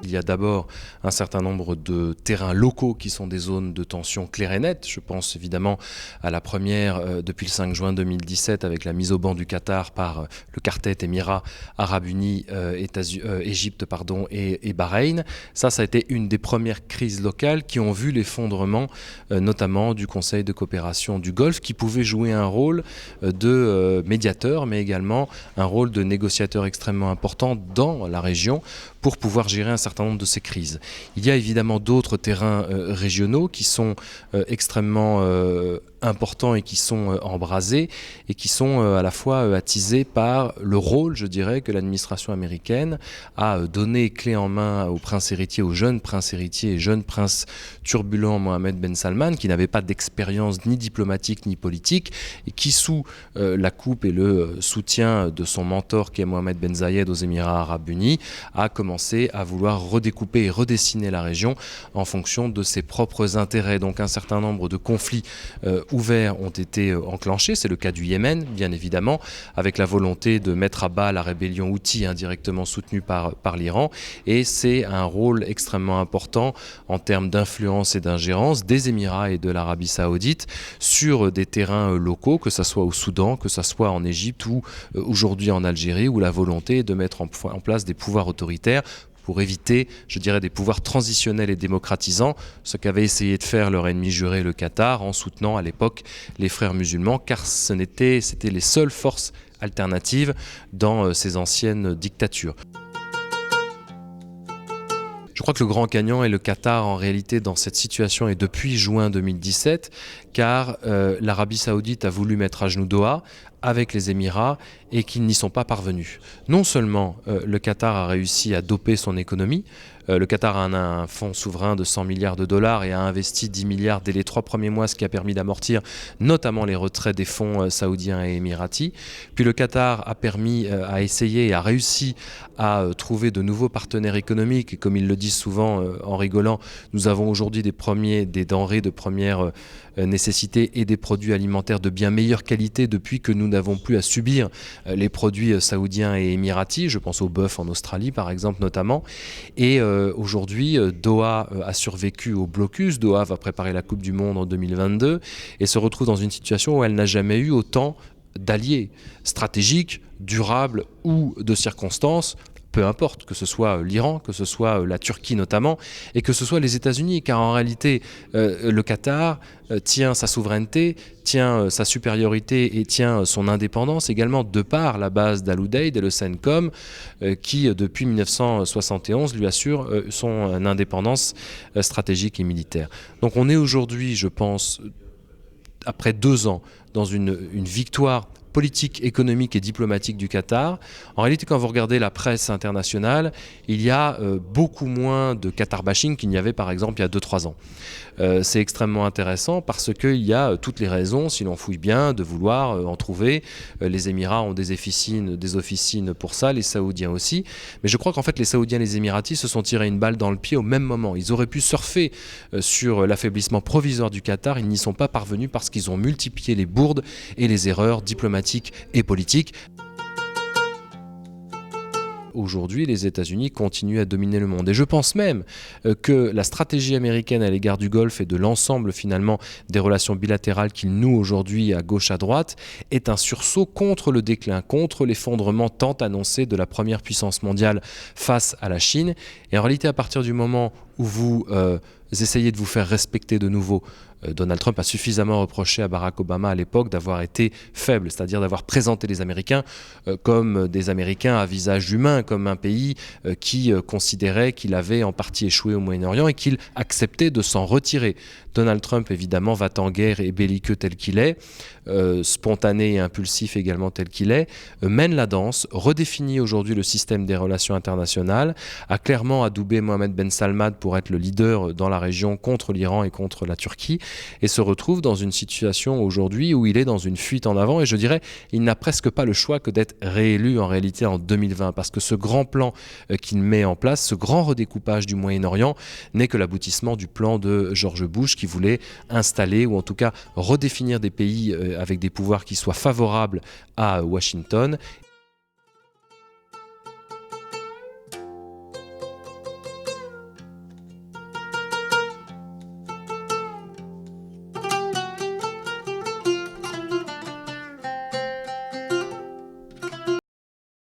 Il y a d'abord un certain nombre de terrains locaux qui sont des zones de tension claires et nettes. Je pense évidemment à la première depuis le 5 juin 2017 avec la mise au ban du Qatar par le quartet Émirats Arabes Unis, Égypte et Bahreïn. Ça a été une des premières crises locales qui ont vu l'effondrement notamment du Conseil de coopération du Golfe qui pouvait jouer un rôle de médiateur mais également un rôle de négociateur extrêmement important dans la région pour pouvoir gérer un certain nombre de ces crises. Il y a évidemment d'autres terrains régionaux qui sont extrêmement importants et qui sont embrasés et qui sont à la fois attisés par le rôle, je dirais, que l'administration américaine a donné clé en main au prince héritier, au jeune prince héritier et jeune prince turbulent Mohammed Ben Salman, qui n'avait pas d'expérience ni diplomatique ni politique et qui, sous la coupe et le soutien de son mentor qui est Mohammed Ben Zayed aux Émirats Arabes Unis, a commencé à vouloir redécouper et redessiner la région en fonction de ses propres intérêts. Donc un certain nombre de conflits ouverts ont été enclenchés. C'est le cas du Yémen, bien évidemment, avec la volonté de mettre à bas la rébellion Houthi indirectement soutenue par l'Iran. Et c'est un rôle extrêmement important en termes d'influence et d'ingérence des Émirats et de l'Arabie Saoudite sur des terrains locaux, que ce soit au Soudan, que ce soit en Égypte ou aujourd'hui en Algérie, où la volonté est de mettre en place des pouvoirs autoritaires pour éviter, je dirais, des pouvoirs transitionnels et démocratisants, ce qu'avait essayé de faire leur ennemi juré, le Qatar, en soutenant à l'époque les frères musulmans, car c'était les seules forces alternatives dans ces anciennes dictatures. Je crois que le grand gagnant est le Qatar en réalité dans cette situation et depuis juin 2017, car l'Arabie Saoudite a voulu mettre à genoux Doha avec les Émirats et qu'ils n'y sont pas parvenus. Non seulement le Qatar a réussi à doper son économie, le Qatar a un fonds souverain de 100 milliards de dollars et a investi 10 milliards dès les 3 premiers mois, ce qui a permis d'amortir notamment les retraits des fonds saoudiens et émiratis. Puis le Qatar a essayé et a réussi à trouver de nouveaux partenaires économiques. Et comme ils le disent souvent en rigolant, nous avons aujourd'hui des denrées de première nécessité et des produits alimentaires de bien meilleure qualité depuis que nous n'avons plus à subir les produits saoudiens et émiratis. Je pense au bœuf en Australie par exemple notamment. Et aujourd'hui, Doha a survécu au blocus. Doha va préparer la Coupe du Monde en 2022 et se retrouve dans une situation où elle n'a jamais eu autant d'alliés stratégiques, durables ou de circonstances, peu importe, que ce soit l'Iran, que ce soit la Turquie notamment, et que ce soit les États-Unis, car en réalité, le Qatar tient sa souveraineté, tient sa supériorité et tient son indépendance également de par la base d'Al Udeid et le CENTCOM qui, depuis 1971, lui assure son indépendance stratégique et militaire. Donc on est aujourd'hui, je pense, après 2 ans, dans une victoire politique, économique et diplomatique du Qatar. En réalité, quand vous regardez la presse internationale, il y a beaucoup moins de Qatar bashing qu'il n'y avait par exemple il y a 2-3 ans. C'est extrêmement intéressant parce qu'il y a toutes les raisons, si l'on fouille bien, de vouloir en trouver. Les Émirats ont des officines pour ça, les Saoudiens aussi. Mais je crois qu'en fait les Saoudiens et les Émiratis se sont tirés une balle dans le pied au même moment. Ils auraient pu surfer sur l'affaiblissement provisoire du Qatar, ils n'y sont pas parvenus parce qu'ils ont multiplié les bourdes et les erreurs diplomatiques et politiques. Aujourd'hui, les États-Unis continuent à dominer le monde. Et je pense même que la stratégie américaine à l'égard du Golfe et de l'ensemble finalement des relations bilatérales qu'il noue aujourd'hui à gauche à droite est un sursaut contre le déclin, contre l'effondrement tant annoncé de la première puissance mondiale face à la Chine. Et en réalité, à partir du moment où vous essayez de vous faire respecter de nouveau, Donald Trump a suffisamment reproché à Barack Obama à l'époque d'avoir été faible, c'est-à-dire d'avoir présenté les Américains comme des Américains à visage humain, comme un pays qui considérait qu'il avait en partie échoué au Moyen-Orient et qu'il acceptait de s'en retirer. Donald Trump, évidemment, va-t-en guerre et belliqueux tel qu'il est, spontané et impulsif également tel qu'il est, mène la danse, redéfinit aujourd'hui le système des relations internationales, a clairement adoubé Mohammed Ben Salman pour être le leader dans la région contre l'Iran et contre la Turquie, et se retrouve dans une situation aujourd'hui où il est dans une fuite en avant, et je dirais, il n'a presque pas le choix que d'être réélu en réalité en 2020, parce que ce grand plan qu'il met en place, ce grand redécoupage du Moyen-Orient, n'est que l'aboutissement du plan de George Bush qui voulait installer, ou en tout cas redéfinir des pays avec des pouvoirs qui soient favorables à Washington